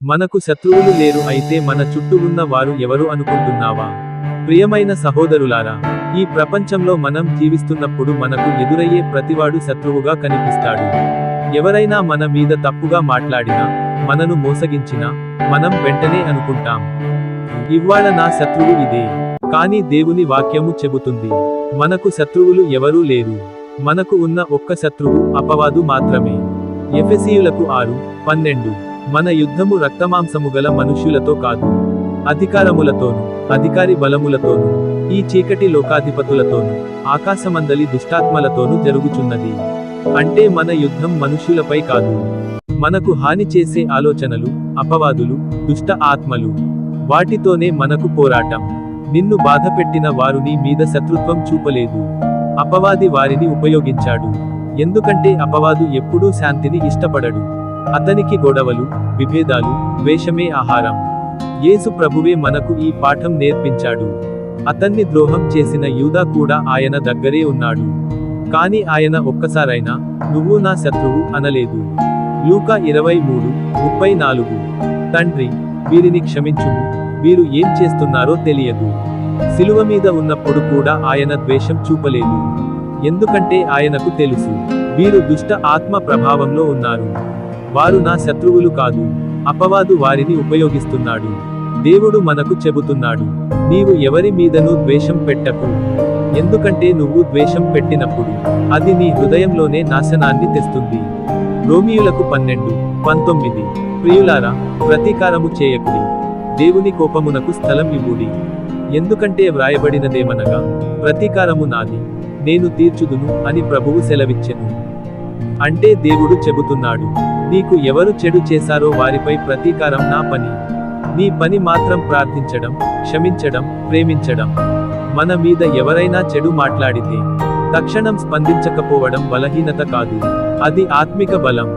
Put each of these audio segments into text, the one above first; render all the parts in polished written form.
మనకు శత్రువులు లేరు, అయితే మన చుట్టూ ఉన్న వారు ఎవరు అనుకుంటున్నావా? ప్రియమైన సహోదరులారా, ఈ ప్రపంచంలో మనం జీవిస్తున్నప్పుడు మనకు ఎదురయ్యే ప్రతివాడు శత్రువుగా కనిపిస్తాడు. ఎవరైనా మన మీద తప్పుగా మాట్లాడినా, మనను మోసగించినా, మనం వెంటనే అనుకుంటాం, ఇవ్వాళ నా శత్రువు ఇదే. కానీ దేవుని వాక్యము చెబుతుంది, మనకు శత్రువులు ఎవరూ లేరు. మనకు ఉన్న ఒక్క శత్రువు అపవాదు మాత్రమే. ఎఫెసీయులకు 6:12. మన యుద్ధము రక్తమాంసము గల మనుష్యులతో కాదు, అధికారములతోను, అధికారి బలములతోను, ఈ చీకటి లోకాధిపతులతోను, ఆకాశమందలి దుష్టాత్మలతోను జరుగుచున్నది. అంటే మన యుద్ధం మనుష్యులపై కాదు. మనకు హాని చేసే ఆలోచనలు, అపవాదులు, దుష్ట ఆత్మలు, వాటితోనే మనకు పోరాటం. నిన్ను బాధపెట్టిన వారు నీ మీద శత్రుత్వం చూపలేదు. అపవాది వారిని ఉపయోగించాడు. ఎందుకంటే అపవాదు ఎప్పుడూ శాంతిని ఇష్టపడడు. అతనికి గొడవలు, విభేదాలు, ద్వేషమే ఆహారం. యేసు ప్రభువే మనకు ఈ పాఠం నేర్పించాడు. అతన్ని ద్రోహం చేసిన యూదా కూడా ఆయన దగ్గరే ఉన్నాడు. కాని ఆయన ఒక్కసారైనా, నువ్వు నా శత్రువు అనలేదు. లూకా 23:34. తండ్రి, వీరిని క్షమించుము, వీరు ఏం చేస్తున్నారో తెలియదు. శిలువ మీద ఉన్నప్పుడు కూడా ఆయన ద్వేషం చూపలేదు. ఎందుకంటే ఆయనకు తెలుసు, వీరు దుష్ట ఆత్మ ప్రభావంలో ఉన్నారు. వారు నా శత్రువులు కాదు. అపవాదు వారిని ఉపయోగిస్తున్నాడు. దేవుడు మనకు చెబుతున్నాడు, నీవు ఎవరి మీదనూ ద్వేషం పెట్టకు. ఎందుకంటే నువ్వు ద్వేషం పెట్టినప్పుడు, అది నీ హృదయంలోనే నాశనాన్ని తెస్తుంది. రోమీయులకు 12:19. ప్రియులారా, ప్రతీకారము చేయకుడి, దేవుని కోపమునకు స్థలం ఇవ్వుడి. ఎందుకంటే వ్రాయబడినదేమనగా, ప్రతీకారము నాది, నేను తీర్చుదును అని ప్రభువు సెలవిచ్చెను. అంటే దేవుడు చెబుతున్నాడు, నీకు ఎవరు చెడు చేశారో వారిపై ప్రతీకారం నా పని. నీ పని మాత్రం ప్రార్థించడం, క్షమించడం, ప్రేమించడం. మన మీద ఎవరైనా చెడు మాట్లాడితే తక్షణం స్పందించకపోవడం బలహీనత కాదు, అది ఆత్మిక బలం.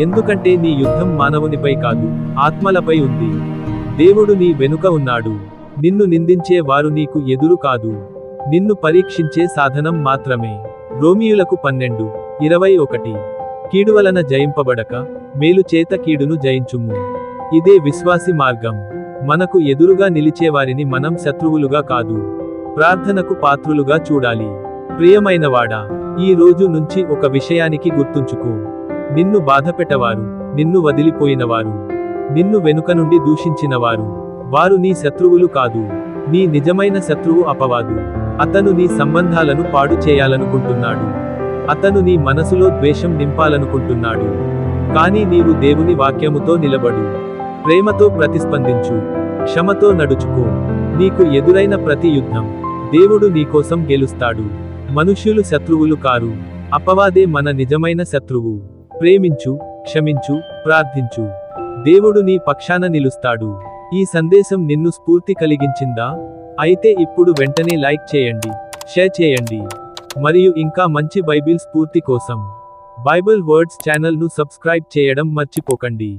ఎందుకంటే నీ యుద్ధం మానవునిపై కాదు, ఆత్మలపై ఉంది. దేవుడు నీ వెనుక ఉన్నాడు. నిన్ను నిందించే వారు నీకు ఎదురు కాదు, నిన్ను పరీక్షించే సాధనం మాత్రమే. రోమీయులకు 12:21. కీడు వలన జయింపబడక, మేలు చేత కీడును జయించుము. ఇదే విశ్వాసి మార్గం. మనకు ఎదురుగా నిలిచేవారిని మనం శత్రువులుగా కాదు, ప్రార్థనకు పాత్రులుగా చూడాలి. ప్రియమైనవాడా, ఈ రోజు నుంచి ఒక విషయానికి గుర్తుంచుకో, నిన్ను బాధపెట్టవారు, నిన్ను వదిలిపోయినవారు, నిన్ను వెనుక నుండి దూషించినవారు, వారు నీ శత్రువులు కాదు. నీ నిజమైన శత్రువు అపవాదు. అతను నీ సంబంధాలను పాడు చేయాలనుకుంటున్నాడు. అతను నీ మనసులో ద్వేషం నింపాలనుకుంటున్నాడు. కానీ నీవు దేవుని వాక్యముతో నిలబడు. ప్రేమతో ప్రతిస్పందించు, క్షమతో నడుచుకో. నీకు ఎదురైన ప్రతి యుద్ధం దేవుడు నీకోసం గెలుస్తాడు. మనుష్యులు శత్రువులు కారు, అపవాదే మన నిజమైన శత్రువు. ప్రేమించు, క్షమించు, ప్రార్థించు. దేవుడు నీ పక్షాన నిలుస్తాడు. ఈ సందేశం నిన్ను స్ఫూర్తి కలిగించిందా? అయితే ఇప్పుడు వెంటనే లైక్ చేయండి, షేర్ చేయండి. మరియు ఇంకా మంచి బైబిల్ స్ఫూర్తి కోసం బైబిల్ వర్డ్స్ ఛానల్ను సబ్స్క్రైబ్ చేయడం మర్చిపోకండి.